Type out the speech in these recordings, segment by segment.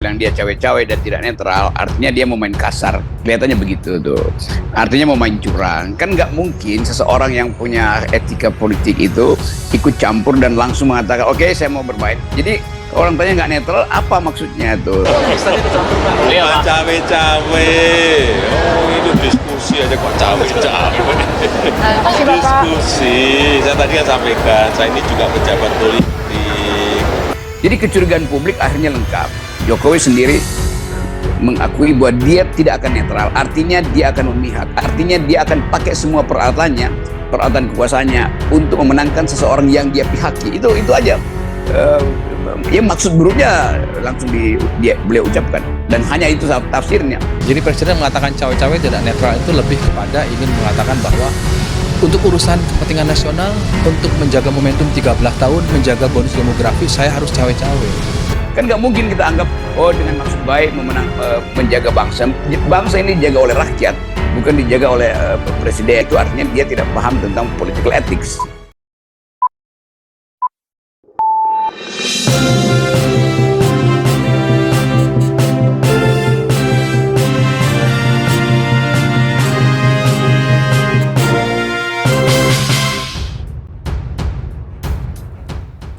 Bilang dia cawe-cawe dan tidak netral, artinya dia mau main kasar, kelihatannya begitu tuh. Artinya mau main curang. Kan nggak mungkin seseorang yang punya etika politik itu ikut campur dan langsung mengatakan, oke, saya mau bermain. Jadi orang tanya nggak netral, apa maksudnya tuh? Cawe-cawe, oh itu diskusi aja kok cawe-cawe. Diskusi, saya tadi kan sampaikan, saya ini juga pejabat politik. Jadi kecurigaan publik akhirnya lengkap. Jokowi sendiri mengakui bahwa dia tidak akan netral, artinya dia akan memihak, artinya dia akan pakai semua peralatannya, peralatan kekuasaannya untuk memenangkan seseorang yang dia pihaki. Itu aja. Ya maksud buruknya langsung beliau ucapkan, dan hanya itu tafsirnya. Jadi presiden mengatakan cawe-cawe tidak netral itu lebih kepada ingin mengatakan bahwa untuk urusan kepentingan nasional, untuk menjaga momentum 13 tahun, menjaga bonus demografi, saya harus cawe-cawe. Kan nggak mungkin kita anggap, oh dengan maksud baik menjaga bangsa. Bangsa ini dijaga oleh rakyat, bukan dijaga oleh presiden. Itu artinya dia tidak paham tentang political ethics.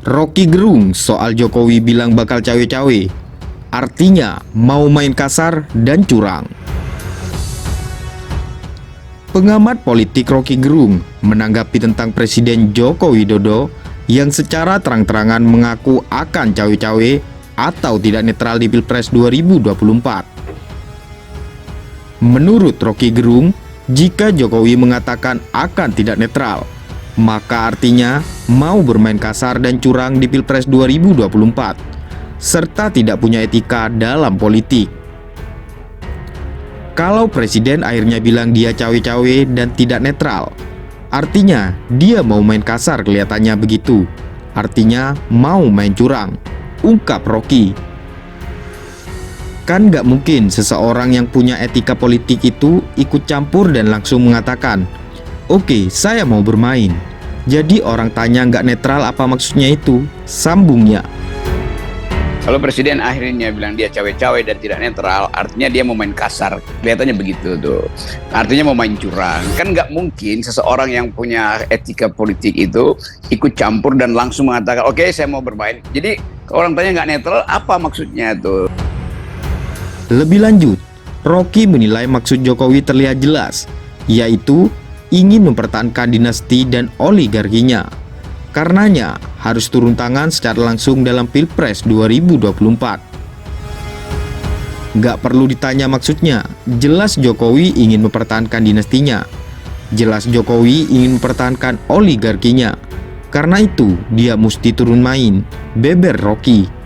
Rocky Gerung soal Jokowi bilang bakal cawe-cawe, artinya mau main kasar dan curang. Pengamat politik Rocky Gerung menanggapi tentang Presiden Joko Widodo yang secara terang-terangan mengaku akan cawe-cawe atau tidak netral di Pilpres 2024. Menurut Rocky Gerung, jika Jokowi mengatakan akan tidak netral, maka artinya mau bermain kasar dan curang di Pilpres 2024, serta tidak punya etika dalam politik. Kalau Presiden akhirnya bilang dia cawe-cawe dan tidak netral, artinya dia mau main kasar, kelihatannya begitu. Artinya mau main curang, ungkap Rocky. Kan gak mungkin seseorang yang punya etika politik itu ikut campur dan langsung mengatakan, oke, saya mau bermain. Jadi orang tanya nggak netral apa maksudnya itu? Sambungnya. Kalau presiden akhirnya bilang dia cawe-cawe dan tidak netral, artinya dia mau main kasar. Kelihatannya begitu tuh. Artinya mau main curang. Kan nggak mungkin seseorang yang punya etika politik itu ikut campur dan langsung mengatakan, oke, saya mau bermain. Jadi orang tanya nggak netral, apa maksudnya tuh? Lebih lanjut, Rocky menilai maksud Jokowi terlihat jelas, yaitu ingin mempertahankan dinasti dan oligarkinya. Karenanya harus turun tangan secara langsung dalam Pilpres 2024. Gak perlu ditanya maksudnya, jelas Jokowi ingin mempertahankan dinastinya. Jelas Jokowi ingin mempertahankan oligarkinya. Karena itu dia mesti turun main, beber Rocky.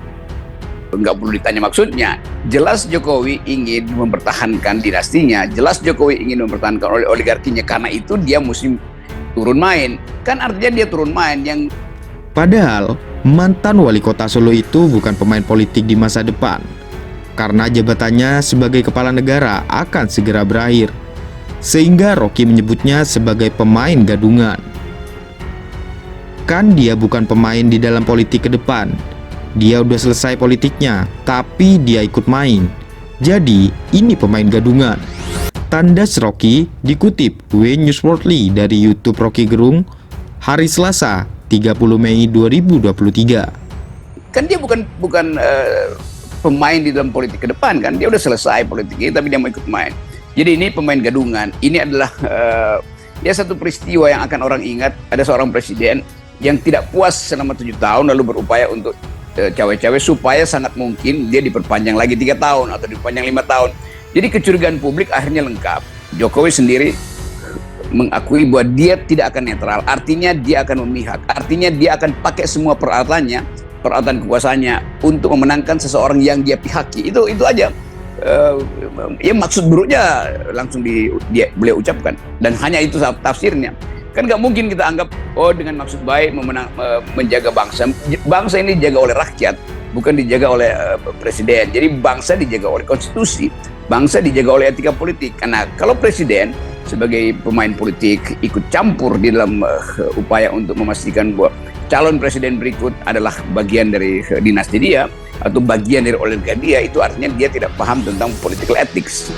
Nggak perlu ditanya maksudnya. Jelas Jokowi ingin mempertahankan dinastinya, jelas Jokowi ingin mempertahankan oligarkinya, karena itu dia mesti turun main. Kan artinya dia turun main yang... Padahal mantan wali kota Solo itu bukan pemain politik di masa depan, karena jabatannya sebagai kepala negara akan segera berakhir, sehingga Rocky menyebutnya sebagai pemain gadungan. Kan dia bukan pemain di dalam politik ke depan. Dia udah selesai politiknya, tapi dia ikut main. Jadi, ini pemain gadungan. Tandas Rocky dikutip W Newsworthy dari YouTube Rocky Gerung hari Selasa, 30 Mei 2023. Kan dia bukan pemain di dalam politik ke depan kan. Dia udah selesai politiknya, tapi dia mau ikut main. Jadi ini pemain gadungan. Ini adalah ya satu peristiwa yang akan orang ingat. Ada seorang presiden yang tidak puas selama 7 tahun lalu berupaya untuk cawe-cawe supaya sangat mungkin dia diperpanjang lagi 3 tahun atau diperpanjang 5 tahun. Jadi kecurigaan publik akhirnya lengkap. Jokowi sendiri mengakui bahwa dia tidak akan netral, artinya dia akan memihak, artinya dia akan pakai semua peralatannya, peralatan kekuasaannya untuk memenangkan seseorang yang dia pihaki. Itu aja. Ya maksud buruknya langsung beliau ucapkan, dan hanya itu tafsirnya. Kan nggak mungkin kita anggap, oh dengan maksud baik menjaga bangsa. Bangsa ini dijaga oleh rakyat, bukan dijaga oleh presiden. Jadi bangsa dijaga oleh konstitusi, bangsa dijaga oleh etika politik. Karena kalau presiden sebagai pemain politik ikut campur di dalam upaya untuk memastikan bahwa calon presiden berikut adalah bagian dari dinasti dia, atau bagian dari oligarki dia, itu artinya dia tidak paham tentang political ethics.